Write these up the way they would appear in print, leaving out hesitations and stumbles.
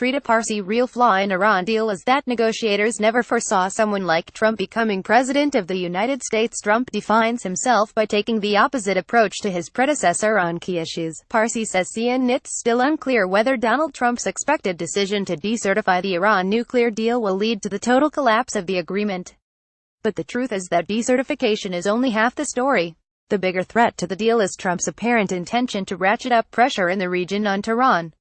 treat a Parsi real flaw in Iran deal is that negotiators never foresaw someone like Trump becoming president of the United States. Trump defines himself by taking the opposite approach to his predecessor on key issues. Parsi says CNN it's still unclear whether Donald Trump's expected decision to decertify the Iran nuclear deal will lead to the total collapse of the agreement. But the truth is that decertification is only half the story. The bigger threat to the deal is Trump's apparent intention to ratchet up pressure in the region on Tehran.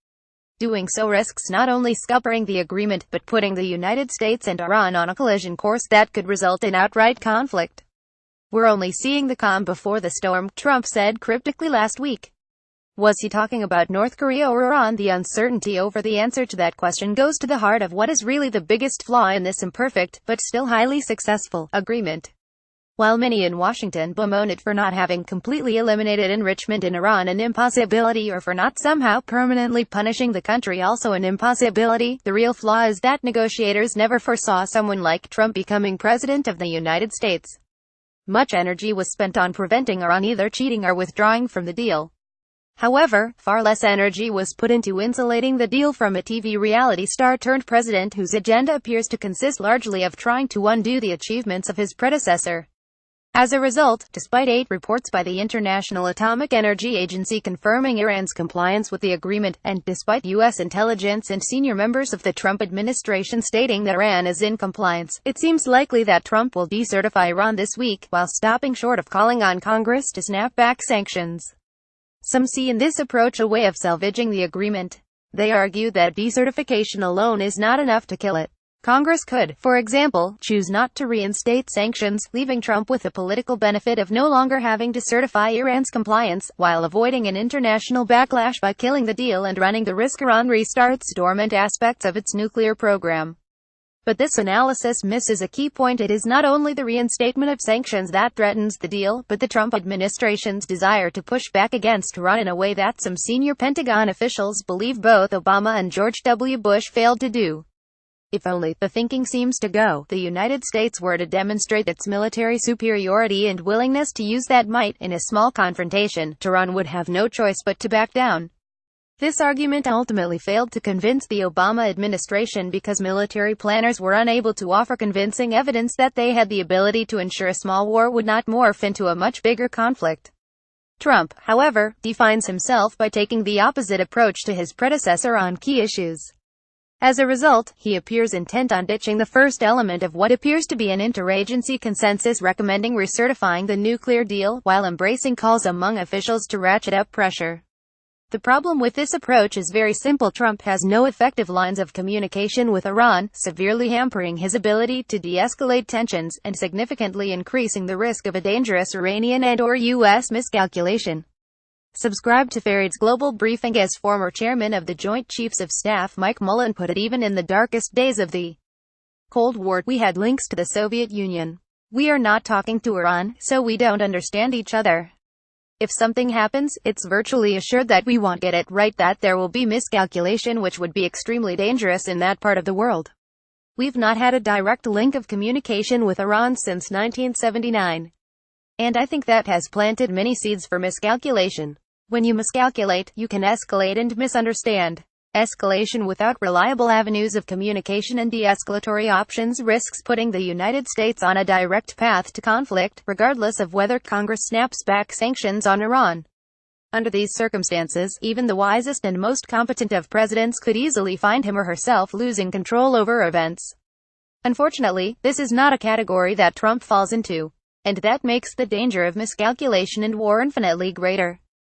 Doing so risks not only scuppering the agreement, but putting the United States and Iran on a collision course that could result in outright conflict. "We're only seeing the calm before the storm," Trump said cryptically last week. Was he talking about North Korea or Iran? The uncertainty over the answer to that question goes to the heart of what is really the biggest flaw in this imperfect, but still highly successful, agreement. While many in Washington bemoan it for not having completely eliminated enrichment in Iran, an impossibility, or for not somehow permanently punishing the country, also an impossibility, the real flaw is that negotiators never foresaw someone like Trump becoming president of the United States. Much energy was spent on preventing Iran either cheating or withdrawing from the deal. However, far less energy was put into insulating the deal from a TV reality star turned president whose agenda appears to consist largely of trying to undo the achievements of his predecessor. As a result, despite 8 reports by the International Atomic Energy Agency confirming Iran's compliance with the agreement, and despite U.S. intelligence and senior members of the Trump administration stating that Iran is in compliance, it seems likely that Trump will decertify Iran this week, while stopping short of calling on Congress to snap back sanctions. Some see in this approach a way of salvaging the agreement. They argue that decertification alone is not enough to kill it. Congress could, for example, choose not to reinstate sanctions, leaving Trump with the political benefit of no longer having to certify Iran's compliance, while avoiding an international backlash by killing the deal and running the risk Iran restarts dormant aspects of its nuclear program. But this analysis misses a key point. It is not only the reinstatement of sanctions that threatens the deal, but the Trump administration's desire to push back against Iran in a way that some senior Pentagon officials believe both Obama and George W. Bush failed to do. If only, the thinking seems to go, the United States were to demonstrate its military superiority and willingness to use that might in a small confrontation, Tehran would have no choice but to back down. This argument ultimately failed to convince the Obama administration because military planners were unable to offer convincing evidence that they had the ability to ensure a small war would not morph into a much bigger conflict. Trump, however, defines himself by taking the opposite approach to his predecessor on key issues. As a result, he appears intent on ditching the first element of what appears to be an interagency consensus recommending recertifying the nuclear deal, while embracing calls among officials to ratchet up pressure. The problem with this approach is very simple. Trump has no effective lines of communication with Iran, severely hampering his ability to de-escalate tensions, and significantly increasing the risk of a dangerous Iranian and/or U.S. miscalculation. Subscribe to Fareed's Global Briefing. As former chairman of the Joint Chiefs of Staff Mike Mullen put it, even in the darkest days of the Cold War, we had links to the Soviet Union. We are not talking to Iran, so we don't understand each other. If something happens, it's virtually assured that we won't get it right, that there will be miscalculation, which would be extremely dangerous in that part of the world. We've not had a direct link of communication with Iran since 1979. And I think that has planted many seeds for miscalculation. When you miscalculate, you can escalate and misunderstand. Escalation without reliable avenues of communication and de-escalatory options risks putting the United States on a direct path to conflict, regardless of whether Congress snaps back sanctions on Iran. Under these circumstances, even the wisest and most competent of presidents could easily find him or herself losing control over events. Unfortunately, this is not a category that Trump falls into. And that makes the danger of miscalculation and war infinitely greater.